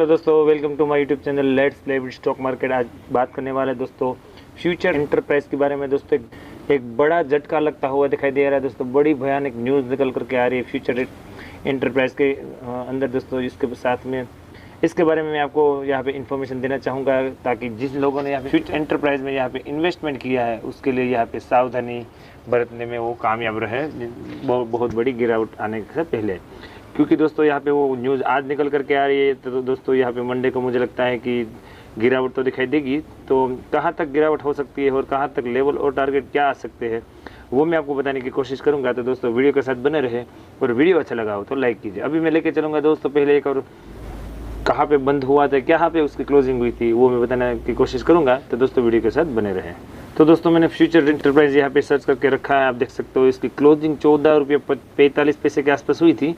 Hello दोस्तों, welcome to my YouTube channel let's play with stock market. आज बात करने वाले हैं दोस्तों फ्यूचर एंटरप्राइज के बारे में। दोस्तों एक बड़ा झटका लगता हुआ दिखाई दे रहा है दोस्तों। बड़ी भयानक न्यूज़ निकल करके आ रही है फ्यूचर एंटरप्राइज के अंदर दोस्तों। इसके साथ में इसके बारे में मैं आपको यहाँ पे इन्फॉर्मेशन देना चाहूँगा, ताकि जिन लोगों ने यहाँ पे फ्यूचर एंटरप्राइज में यहाँ पे इन्वेस्टमेंट किया है उसके लिए यहाँ पे सावधानी बरतने में वो कामयाब रहे बहुत बड़ी गिरावट आने से पहले। क्योंकि दोस्तों यहाँ पे वो न्यूज़ आज निकल करके आ रही है, तो दोस्तों यहाँ पे मंडे को मुझे लगता है कि गिरावट तो दिखाई देगी। तो कहाँ तक गिरावट हो सकती है और कहाँ तक लेवल और टारगेट क्या आ सकते हैं वो मैं आपको बताने की कोशिश करूँगा। तो दोस्तों वीडियो के साथ बने रहे और वीडियो अच्छा लगा हो तो लाइक कीजिए। अभी मैं लेके चलूँगा दोस्तों पहले एक और कहाँ पे बंद हुआ था, कहाँ पे उसकी क्लोजिंग हुई थी, वो मैं बताने की कोशिश करूँगा। तो दोस्तों वीडियो के साथ बने रहें। तो दोस्तों मैंने फ्यूचर एंटरप्राइज यहाँ पे सर्च करके रखा है, आप देख सकते हो। इसकी क्लोजिंग 14 रुपये 45 पैसे के आसपास हुई थी,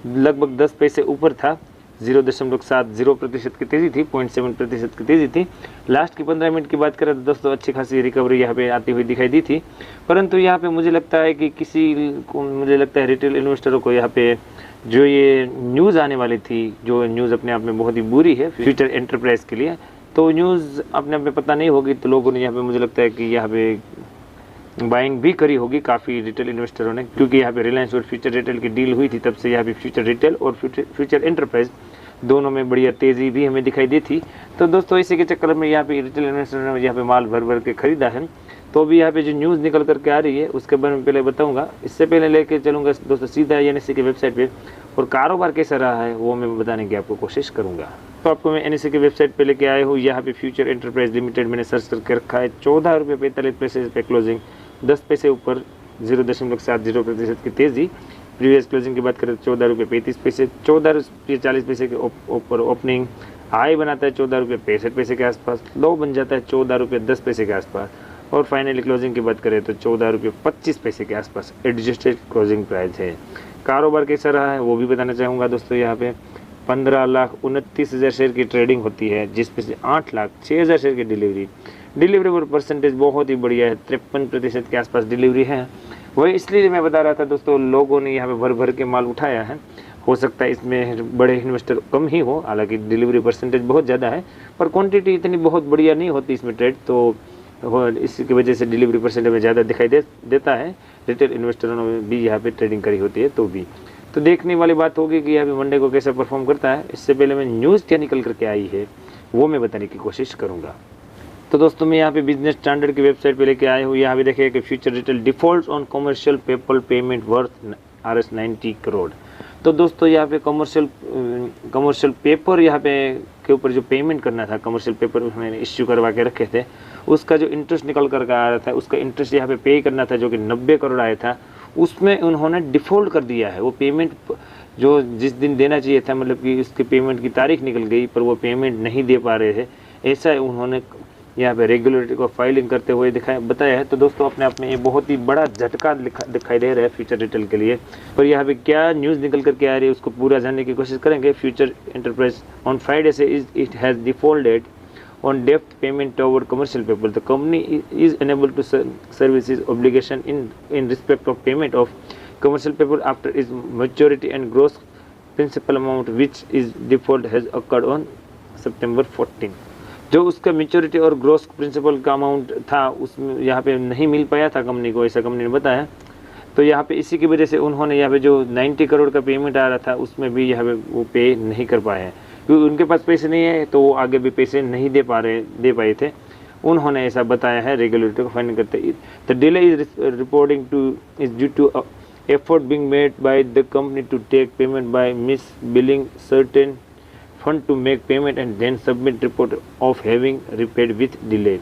लगभग 10 पैसे ऊपर था। 0.70% की तेज़ी थी, 0.7% की तेज़ी थी। लास्ट की 15 मिनट की बात करें तो दोस्तों अच्छी खासी रिकवरी यहाँ पे आती हुई दिखाई दी थी। परंतु यहाँ पे मुझे लगता है कि मुझे लगता है रिटेल इन्वेस्टरों को यहाँ पे जो ये न्यूज़ आने वाली थी, जो न्यूज़ अपने आप में बहुत ही बुरी है फ्यूचर एंटरप्राइज के लिए, तो न्यूज़ अपने आप में पता नहीं होगी तो लोगों ने यहाँ पे मुझे लगता है कि यहाँ पे बाइंग भी करी होगी काफ़ी रिटेल इन्वेस्टरों ने। क्योंकि यहाँ पे रिलायंस और फ्यूचर रिटेल की डील हुई थी, तब से यहाँ पे फ्यूचर रिटेल और फ्यूचर एंटरप्राइज दोनों में बढ़िया तेज़ी भी हमें दिखाई दी थी। तो दोस्तों इसी के चक्कर में यहाँ पे रिटेल इन्वेस्टरों ने यहाँ पे माल भर भर के खरीदा है। तो अभी यहाँ पे जो न्यूज़ निकल करके आ रही है उसके बारे में पहले बताऊँगा। इससे पहले लेके चलूँगा दोस्तों सीधा NSE की वेबसाइट पर, और कारोबार कैसा रहा है वो मैं बताने की आपको कोशिश करूँगा। तो आपको मैं NSE की वेबसाइट पे लेके आया हूँ। यहाँ पे फ्यूचर एंटरप्राइज लिमिटेड मैंने सर्च करके रखा है। 14 रुपये 45 पैसे पे क्लोजिंग, 10 पैसे ऊपर, 0.70% की तेज़ी। प्रीवियस क्लोजिंग की बात करें तो 14 रुपये 35 पैसे, 14 रुपये 40 पैसे के ऊपर ओपनिंग। हाई बनाता है 14 रुपये 65 पैसे के आसपास, लो बन जाता है 14 रुपये 10 पैसे के आसपास, और फाइनली क्लोजिंग की बात करें तो 14 रुपये 25 पैसे के आसपास एडजस्टेड क्लोजिंग प्राइस है। कारोबार कैसा रहा है वो भी बताना चाहूँगा दोस्तों। यहाँ पे 15,29,000 शेयर की ट्रेडिंग होती है, जिसमें से 8,06,000 शेयर की डिलीवरी पर परसेंटेज बहुत ही बढ़िया है, 53% के आसपास डिलीवरी है। वही इसलिए मैं बता रहा था दोस्तों, लोगों ने यहाँ पे भर भर के माल उठाया है। हो सकता है इसमें बड़े इन्वेस्टर कम ही हो, हालांकि डिलीवरी परसेंटेज बहुत ज़्यादा है, पर क्वांटिटी इतनी बहुत बढ़िया नहीं होती इसमें ट्रेड, तो इसकी वजह से डिलीवरी परसेंटेज में ज़्यादा दिखाई देता है। रिटेल इन्वेस्टरों ने भी यहाँ पे ट्रेडिंग करी होती है, तो देखने वाली बात होगी कि यहाँ पे मंडे को कैसा परफॉर्म करता है। इससे पहले मैं न्यूज़ क्या निकल करके आई है वो मैं बताने की कोशिश करूँगा। तो दोस्तों मैं यहाँ पे बिजनेस स्टैंडर्ड की वेबसाइट पे लेके आया हूँ। यहाँ पे देखिए कि future retail default on commercial paper payment worth Rs 90 crore. तो दोस्तों यहाँ पे कमर्शियल पेपर यहाँ पे के ऊपर जो पेमेंट करना था, कमर्शियल पेपर मैंने इश्यू करवा के रखे थे, उसका जो इंटरेस्ट निकल कर आ रहा था, उसका इंटरेस्ट यहाँ पे करना था जो कि 90 करोड़ आया था, उसमें उन्होंने डिफ़ॉल्ट कर दिया है। वो पेमेंट जो जिस दिन देना चाहिए था, मतलब कि उसकी पेमेंट की तारीख निकल गई पर वो पेमेंट नहीं दे पा रहे थे, ऐसा उन्होंने यहाँ पे रेगुलेटरी को फाइलिंग करते हुए बताया है। तो दोस्तों अपने आप में ये बहुत ही बड़ा झटका दिखाई दे रहा है फ्यूचर रिटेल के लिए। पर यहाँ पे क्या न्यूज़ निकल करके आ रही है उसको पूरा जानने की कोशिश करेंगे। फ्यूचर एंटरप्राइज ऑन फ्राइडे से it has defaulted on debt payment toward commercial paper. The company is unable to service its obligation in respect of payment of commercial paper after its maturity and gross principal amount which is default has occurred on September 14. जो उसका maturity और gross principal का amount था उसमें यहाँ पे नहीं मिल पाया था कंपनी को, ऐसा कंपनी ने बताया। तो यहाँ पे इसी की वजह से उन्होंने यहाँ पे जो 90 करोड़ का पेमेंट आ रहा था उसमें भी यहाँ पे वो पे नहीं कर पाए हैं, क्योंकि उनके पास पैसे नहीं है तो वो आगे भी पैसे नहीं दे पाए थे। उन्होंने ऐसा बताया है रेगुलेटर को फाइनल करते। The delay is reporting to is due to effort being made by the company to take payment by miss billing certain fund to make payment and then submit report of having repaid with delay.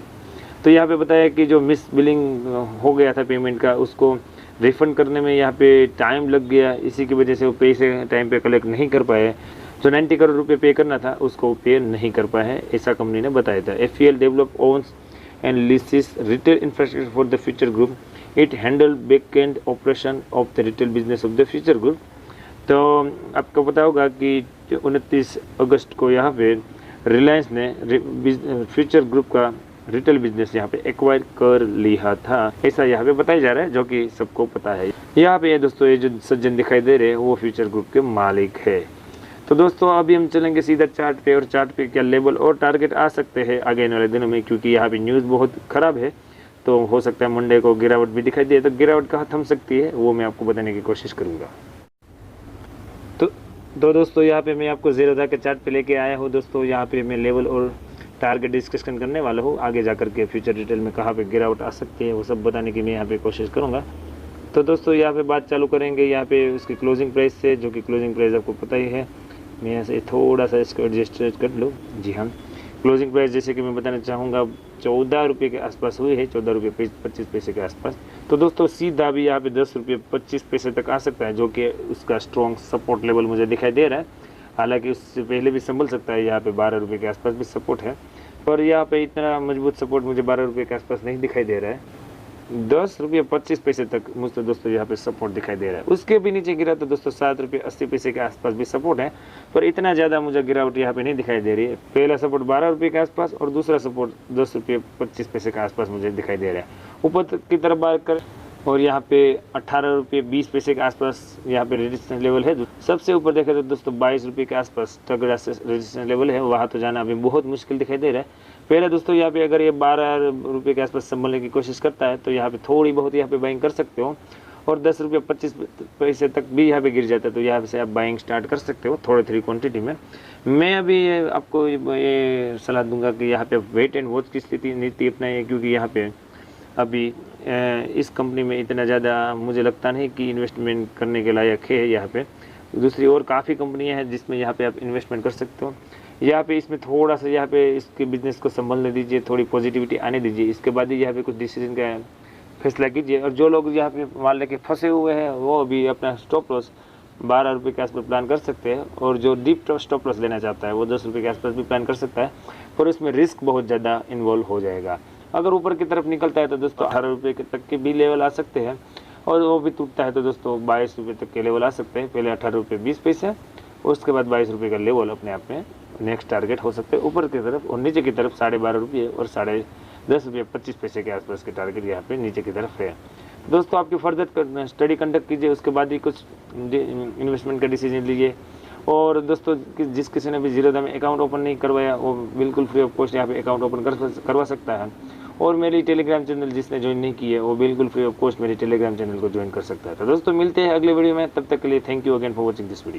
तो यहाँ पे बताया कि जो miss billing हो गया था payment का, उसको रिफंड करने में यहाँ पे टाइम लग गया, इसी की वजह से वो पैसे टाइम पे कलेक्ट नहीं कर पाए। जो 90 करोड़ रुपए पे करना था उसको पे नहीं कर पाए हैं, ऐसा कंपनी ने बताया था। FEL develop owns and leases retail infrastructure for the Future Group, it handle back end operation of the retail business of the Future Group. तो आपको पता होगा कि 29 अगस्त को यहाँ पे रिलायंस ने फ्यूचर ग्रुप का रिटेल बिजनेस यहाँ पे एक्वायर कर लिया था, ऐसा यहाँ पे बताया जा रहा है, जो कि सबको पता है। यहाँ पे दोस्तों ये जो सज्जन दिखाई दे रहे हैं वो फ्यूचर ग्रुप के मालिक है। तो दोस्तों अभी हम चलेंगे सीधा चार्ट पे, और चार्ट पे क्या लेवल और टारगेट आ सकते हैं आगे आने वाले दिनों में, क्योंकि यहाँ पे न्यूज़ बहुत ख़राब है। तो हो सकता है मंडे को गिरावट भी दिखाई दे, तो गिरावट कहाँ थम सकती है वो मैं आपको बताने की कोशिश करूँगा। तो दोस्तों यहाँ पे मैं आपको ज़ीरोधा के चार्ट पे लेके आया हूँ। दोस्तों यहाँ पे मैं लेवल और टारगेट डिस्कशन करने वाला हूँ। आगे जाकर के फ्यूचर डिटेल में कहाँ पे गिरावट आ सकती है वो सब बताने की मैं यहाँ पे कोशिश करूँगा। तो दोस्तों यहाँ पे बात चालू करेंगे यहाँ पे उसकी क्लोजिंग प्राइस से, जो कि क्लोजिंग प्राइस आपको पता ही है। मैं यहाँ से थोड़ा सा इसको एडजस्ट कर लूँ। जी हाँ, क्लोजिंग प्राइस जैसे कि मैं बताना चाहूँगा 14 रुपये के आसपास हुई है, 14 रुपये 25 पैसे के आसपास। तो दोस्तों सीधा भी यहाँ पे 10 रुपये 25 पैसे तक आ सकता है, जो कि उसका स्ट्रॉन्ग सपोर्ट लेवल मुझे दिखाई दे रहा है। हालांकि उससे पहले भी संभल सकता है, यहाँ पे 12 रुपये के आसपास भी सपोर्ट है, पर यहाँ पे इतना मजबूत सपोर्ट मुझे 12 रुपये के आसपास नहीं दिखाई दे रहा है। 10 रुपये 25 पैसे तक मुझे दोस्तों यहाँ पे सपोर्ट दिखाई दे रहा है। उसके भी नीचे गिरा तो दोस्तों 7 रुपये 80 पैसे के आसपास भी सपोर्ट है, पर इतना ज़्यादा मुझे गिरावट यहाँ पे नहीं दिखाई दे रही है। पहला सपोर्ट 12 रुपये के आसपास और दूसरा सपोर्ट 10 रुपये 25 पैसे के आसपास मुझे दिखाई दे रहा है। ऊपर की तरफ बात कर, और यहाँ पे 18 रुपये 20 पैसे के आसपास यहाँ पे रेजिस्टेंस लेवल है। सबसे ऊपर देखें तो दोस्तों 22 रुपये के आसपास तगड़ा रेजिस्टेंस लेवल है, वहाँ तो जाना अभी बहुत मुश्किल दिखाई दे रहा है। पहले दोस्तों यहाँ पे अगर ये 12 रुपये के आसपास संभलने की कोशिश करता है तो यहाँ पे थोड़ी बहुत यहाँ पे बाइंग कर सकते हो, और 10 रुपये 25 पैसे तक भी यहाँ पे गिर जाता है तो यहाँ से आप बाइंग स्टार्ट कर सकते हो थोड़ी क्वांटिटी में। मैं अभी आपको ये सलाह दूंगा कि यहाँ पे वेट एंड वॉच की स्थिति नीति अपनाइए, क्योंकि यहाँ पे अभी इस कंपनी में इतना ज़्यादा मुझे लगता नहीं कि इन्वेस्टमेंट करने के लायक है। यहाँ पे दूसरी और काफ़ी कंपनियाँ हैं जिसमें यहाँ पे आप इन्वेस्टमेंट कर सकते हो। यहाँ पे इसमें थोड़ा सा यहाँ पे इसके बिज़नेस को संभलने दीजिए, थोड़ी पॉजिटिविटी आने दीजिए, इसके बाद ही यहाँ पे कुछ डिसीजन का फैसला कीजिए। और जो लोग यहाँ पे मान लेके फंसे हुए हैं वो अभी अपना स्टॉप लॉस 12 रुपये के आसपास प्लान कर सकते हैं, और जो डीप स्टॉप लॉस लेना चाहता है वो 10 रुपये के आसपास भी प्लान कर सकता है, पर उसमें रिस्क बहुत ज़्यादा इन्वॉल्व हो जाएगा। अगर ऊपर की तरफ निकलता है तो दोस्तों 18 रुपये तक के भी लेवल आ सकते हैं, और वो भी टूटता है तो दोस्तों 22 रुपये तक के लेवल आ सकते हैं। पहले 18 रुपये 20 पैसे, उसके बाद 22 रुपये का लेवल अपने आप में नेक्स्ट टारगेट हो सकते हैं ऊपर की तरफ, और नीचे की तरफ 12.5 रुपये और 10 रुपये 25 पैसे के आसपास के टारगेट यहाँ पे नीचे की तरफ है। दोस्तों आपकी फर्दर स्टडी कंडक्ट कीजिए, उसके बाद ही कुछ इन्वेस्टमेंट का डिसीजन लीजिए। और दोस्तों जिस किसी ने भी ज़ीरोधा में अकाउंट ओपन नहीं करवाया वो बिल्कुल फ्री ऑफ कॉस्ट यहाँ पे अकाउंट ओपन करवा सकता है। और मेरी टेलीग्राम चैनल जिसने ज्वाइन नहीं की है वो बिल्कुल फ्री ऑफ कॉस्ट मेरे टेलीग्राम चैनल को ज्वाइन कर सकता है। तो दोस्तों मिलते हैं अगले वीडियो में, तब तक के लिए thank you again for watching this video.